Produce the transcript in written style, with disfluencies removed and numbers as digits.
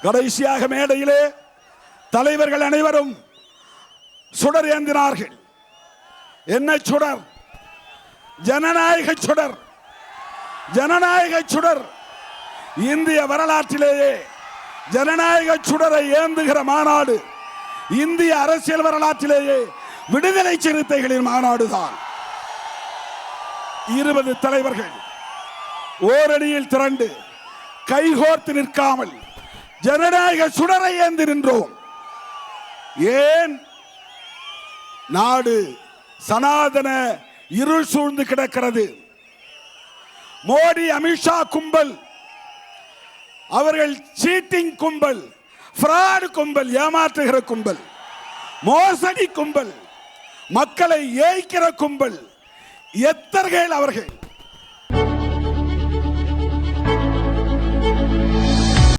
கடைசியாக மேடையிலே தலைவர்கள் அனைவரும் சுடர் ஏந்தினார்கள். என்ன சுடர்? ஜனநாயக சுடர். ஜனநாயக சுடர். இந்திய வரலாற்றிலேயே ஜனநாயக சுடரை ஏந்துகிற மாநாடு இந்திய அரசியல் வரலாற்றிலேயே விடுதலை சிறுத்தைகளின் மாநாடுதான். 20 தலைவர்கள் ஓரணியில் திரண்டு கைகோர்த்து நிற்காமல் ஜனநாயக சுடரை ஏந்தி நின்றோம். ஏன்? நாடு சனாதன இருள் சூழ்ந்து கிடக்கிறது. மோடி அமித்ஷா கும்பல், அவர்கள் சீட்டிங் கும்பல், ஃப்ராட் கும்பல், ஏமாற்றுகிற கும்பல், மோசடி கும்பல், மக்களை ஏய்க்கிற கும்பல், எத்தர்கள் அவர்கள்.